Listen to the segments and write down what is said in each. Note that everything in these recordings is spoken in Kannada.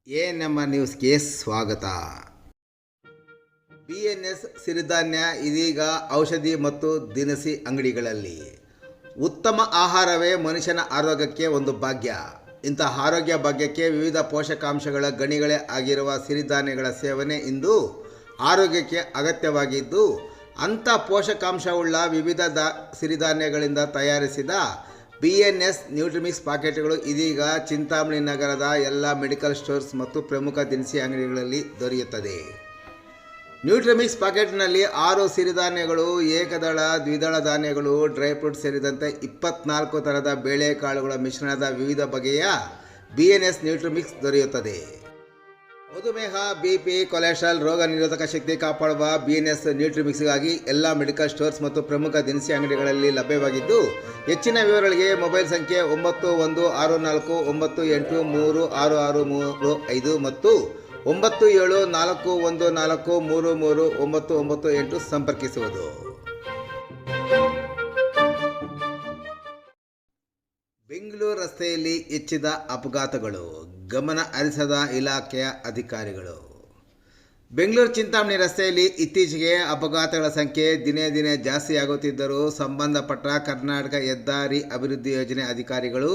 ನಮ್ಮ ನ್ಯೂಸ್ಗೆ ಸ್ವಾಗತ. BNS ಸಿರಿಧಾನ್ಯ ಇದೀಗ ಔಷಧಿ ಮತ್ತು ದಿನಸಿ ಅಂಗಡಿಗಳಲ್ಲಿ. ಉತ್ತಮ ಆಹಾರವೇ ಮನುಷ್ಯನ ಆರೋಗ್ಯಕ್ಕೆ ಒಂದು ಭಾಗ್ಯ. ಇಂತಹ ಆರೋಗ್ಯ ಭಾಗ್ಯಕ್ಕೆ ವಿವಿಧ ಪೋಷಕಾಂಶಗಳ ಗಣಿಗಳೇ ಆಗಿರುವ ಸಿರಿಧಾನ್ಯಗಳ ಸೇವನೆ ಇಂದು ಆರೋಗ್ಯಕ್ಕೆ ಅಗತ್ಯವಾಗಿದ್ದು, ಅಂಥ ಪೋಷಕಾಂಶವುಳ್ಳ ವಿವಿಧ ಸಿರಿಧಾನ್ಯಗಳಿಂದ ತಯಾರಿಸಿದ BNS ನ್ಯೂಟ್ರಿಮಿಕ್ಸ್ ಪಾಕೆಟ್ಗಳು ಇದೀಗ ಚಿಂತಾಮಣಿ ನಗರದ ಎಲ್ಲ ಮೆಡಿಕಲ್ ಸ್ಟೋರ್ಸ್ ಮತ್ತು ಪ್ರಮುಖ ದಿನಸಿ ಅಂಗಡಿಗಳಲ್ಲಿ ದೊರೆಯುತ್ತದೆ. ನ್ಯೂಟ್ರಿಮಿಕ್ಸ್ ಪಾಕೆಟ್ನಲ್ಲಿ 6 ಸಿರಿಧಾನ್ಯಗಳು, ಏಕದಳ, ದ್ವಿದಳ ಧಾನ್ಯಗಳು, ಡ್ರೈ ಫ್ರೂಟ್ ಸೇರಿದಂತೆ 24 ಥರದ ಬೇಳೆಕಾಳುಗಳ ಮಿಶ್ರಣದ ವಿವಿಧ ಬಗೆಯ BNS ನ್ಯೂಟ್ರಿಮಿಕ್ಸ್ ದೊರೆಯುತ್ತದೆ. ಮಧುಮೇಹ, BP, ಕೊಲೆಸ್ಟ್ರಾಲ್, ರೋಗ ನಿರೋಧಕ ಶಕ್ತಿ ಕಾಪಾಡುವ BNS ನ್ಯೂಟ್ರಿಮಿಕ್ಸ್ಗಾಗಿ ಎಲ್ಲ ಮೆಡಿಕಲ್ ಸ್ಟೋರ್ಸ್ ಮತ್ತು ಪ್ರಮುಖ ದಿನಸಿ ಅಂಗಡಿಗಳಲ್ಲಿ ಲಭ್ಯವಾಗಿದ್ದು, ಹೆಚ್ಚಿನ ವಿವರಗಳಿಗೆ ಮೊಬೈಲ್ ಸಂಖ್ಯೆ 916498366335 ಮತ್ತು 9741433998 ಸಂಪರ್ಕಿಸುವುದು. ಬೆಂಗಳೂರು ರಸ್ತೆಯಲ್ಲಿ ಹೆಚ್ಚಿದ ಅಪಘಾತಗಳು, ಗಮನ ಹರಿಸದ ಇಲಾಖೆಯ ಅಧಿಕಾರಿಗಳು. ಬೆಂಗಳೂರು ಚಿಂತಾಮಣಿ ರಸ್ತೆಯಲ್ಲಿ ಇತ್ತೀಚೆಗೆ ಅಪಘಾತಗಳ ಸಂಖ್ಯೆ ದಿನೇ ದಿನೇ ಜಾಸ್ತಿಯಾಗುತ್ತಿದ್ದರೂ ಸಂಬಂಧಪಟ್ಟ ಕರ್ನಾಟಕ ಹೆದ್ದಾರಿ ಅಭಿವೃದ್ಧಿ ಯೋಜನೆ ಅಧಿಕಾರಿಗಳು,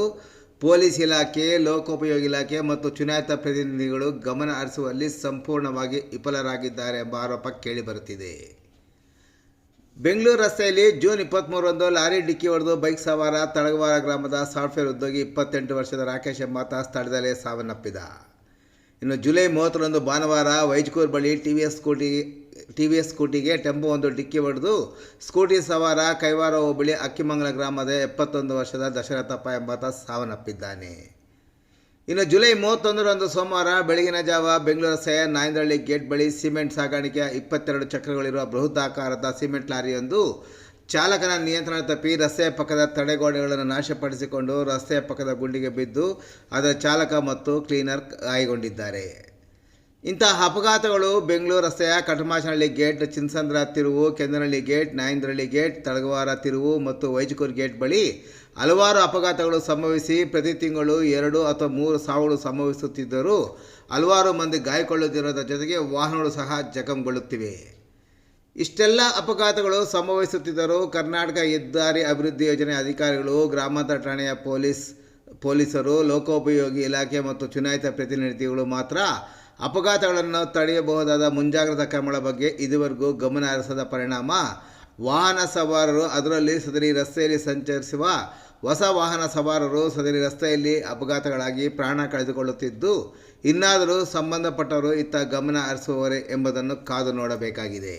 ಪೊಲೀಸ್ ಇಲಾಖೆ, ಲೋಕೋಪಯೋಗಿ ಇಲಾಖೆ ಮತ್ತು ಚುನಾಯಿತ ಪ್ರತಿನಿಧಿಗಳು ಗಮನ ಹರಿಸುವಲ್ಲಿ ಸಂಪೂರ್ಣವಾಗಿ ವಿಫಲರಾಗಿದ್ದಾರೆ ಎಂಬ ಆರೋಪ ಕೇಳಿಬರುತ್ತಿದೆ. ಬೆಂಗಳೂರು ರಸ್ತೆಯಲ್ಲಿ ಜೂನ್ 23ರಂದು ಲಾರಿ ಡಿಕ್ಕಿ ಹೊಡೆದು ಬೈಕ್ ಸವಾರ ತಳಗವಾರ ಗ್ರಾಮದ ಸಾಫ್ಟ್ವೇರ್ ಉದ್ಯೋಗಿ 28 ವರ್ಷದ ರಾಕೇಶ್ ಎಂಬಾತ ಸ್ಥಳದಲ್ಲೇ ಸಾವನ್ನಪ್ಪಿದ. ಇನ್ನು ಜುಲೈ 30ರಂದು ಭಾನುವಾರ ವೈಜ್ಕೂರ್ ಬಳಿ TVS ಸ್ಕೂಟಿಗೆ ಟೆಂಪೋ ಒಂದು ಡಿಕ್ಕಿ ಹೊಡೆದು ಸ್ಕೂಟಿ ಸವಾರ ಕೈವಾರ ಹೋಬಳಿ ಅಕ್ಕಿಮಂಗಲ ಗ್ರಾಮದ 71 ವರ್ಷದ ದಶರಥಪ್ಪ ಎಂಬಾತ ಸಾವನ್ನಪ್ಪಿದ್ದಾನೆ. ಇನ್ನು ಜುಲೈ 31ರಂದು ಸೋಮವಾರ ಬೆಳಗಿನ ಜಾವ ಬೆಂಗಳೂರು ರಸ್ತೆಯ ನಾಯಂದಹಳ್ಳಿ ಗೇಟ್ ಬಳಿ ಸಿಮೆಂಟ್ ಸಾಗಾಣಿಕೆಯ 22 ಚಕ್ರಗಳಿರುವ ಬೃಹದಾಕಾರದ ಸಿಮೆಂಟ್ ಲಾರಿಯೊಂದು ಚಾಲಕನ ನಿಯಂತ್ರಣ ತಪ್ಪಿ ರಸ್ತೆಯ ಪಕ್ಕದ ತಡೆಗೋಡೆಗಳನ್ನು ನಾಶಪಡಿಸಿಕೊಂಡು ರಸ್ತೆಯ ಪಕ್ಕದ ಗುಂಡಿಗೆ ಬಿದ್ದು ಅದರ ಚಾಲಕ ಮತ್ತು ಕ್ಲೀನರ್ ಗಾಯಗೊಂಡಿದ್ದಾರೆ. ಇಂತಹ ಅಪಘಾತಗಳು ಬೆಂಗಳೂರು ರಸ್ತೆಯ ಕಟಮಾಚನಹಳ್ಳಿ ಗೇಟ್, ಚಿನ್ಸಂದ್ರ ತಿರುವು, ಕೆಂದನಹಳ್ಳಿ ಗೇಟ್, ನಾಯಂದಹಳ್ಳಿ ಗೇಟ್, ತಳಗವಾರ ತಿರುವು ಮತ್ತು ವೈಜ್ಕೂರ್ ಗೇಟ್ ಬಳಿ ಹಲವಾರು ಅಪಘಾತಗಳು ಸಂಭವಿಸಿ ಪ್ರತಿ ತಿಂಗಳು 2 ಅಥವಾ 3 ಸಾವುಗಳು ಸಂಭವಿಸುತ್ತಿದ್ದರೂ ಹಲವಾರು ಮಂದಿ ಗಾಯಗೊಳ್ಳುತ್ತಿರುವುದರ ಜೊತೆಗೆ ವಾಹನಗಳು ಸಹ ಜಖಂಗೊಳ್ಳುತ್ತಿವೆ. ಇಷ್ಟೆಲ್ಲ ಅಪಘಾತಗಳು ಸಂಭವಿಸುತ್ತಿದ್ದರೂ ಕರ್ನಾಟಕ ಹೆದ್ದಾರಿ ಅಭಿವೃದ್ಧಿ ಯೋಜನೆ ಅಧಿಕಾರಿಗಳು, ಗ್ರಾಮಾಂತರ ಠಾಣೆಯ ಪೊಲೀಸರು, ಲೋಕೋಪಯೋಗಿ ಇಲಾಖೆ ಮತ್ತು ಚುನಾಯಿತ ಪ್ರತಿನಿಧಿಗಳು ಮಾತ್ರ ಅಪಘಾತಗಳನ್ನು ತಡೆಯಬಹುದಾದ ಮುಂಜಾಗ್ರತಾ ಕ್ರಮಗಳ ಬಗ್ಗೆ ಇದುವರೆಗೂ ಗಮನ ಹರಿಸದ ಪರಿಣಾಮ ವಾಹನ ಸವಾರರು, ಅದರಲ್ಲಿ ಸದರಿ ರಸ್ತೆಯಲ್ಲಿ ಸಂಚರಿಸುವ ಹೊಸ ವಾಹನ ಸವಾರರು ಸದರಿ ರಸ್ತೆಯಲ್ಲಿ ಅಪಘಾತಗಳಾಗಿ ಪ್ರಾಣ ಕಳೆದುಕೊಳ್ಳುತ್ತಿದ್ದು, ಇನ್ನಾದರೂ ಸಂಬಂಧಪಟ್ಟವರು ಇತ್ತ ಗಮನ ಹರಿಸುವವರೇ ಎಂಬುದನ್ನು ಕಾದು ನೋಡಬೇಕಾಗಿದೆ.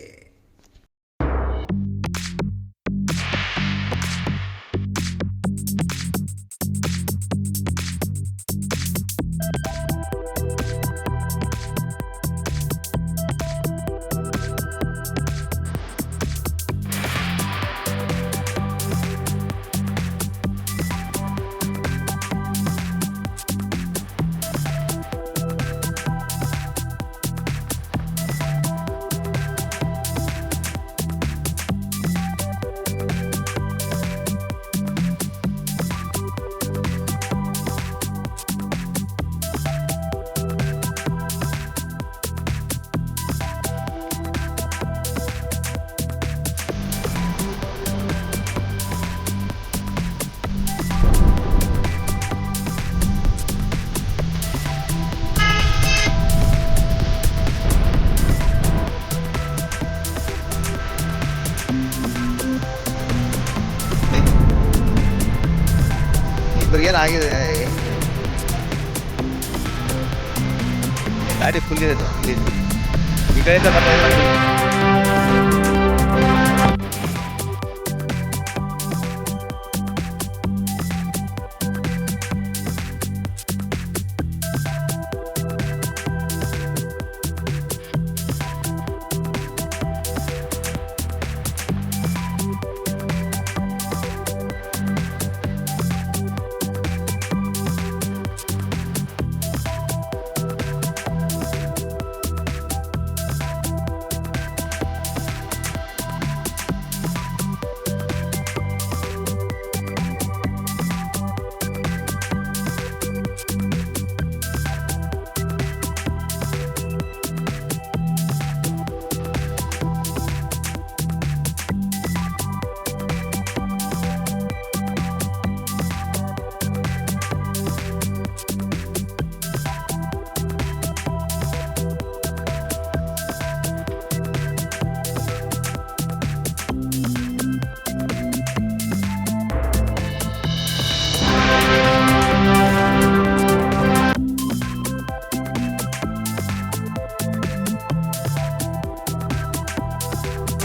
ಏನಾಗಿದೆ ಗಾಡಿ ಫುಲ್ ಇದೆ ಈ ಕಡೆಯಿಂದ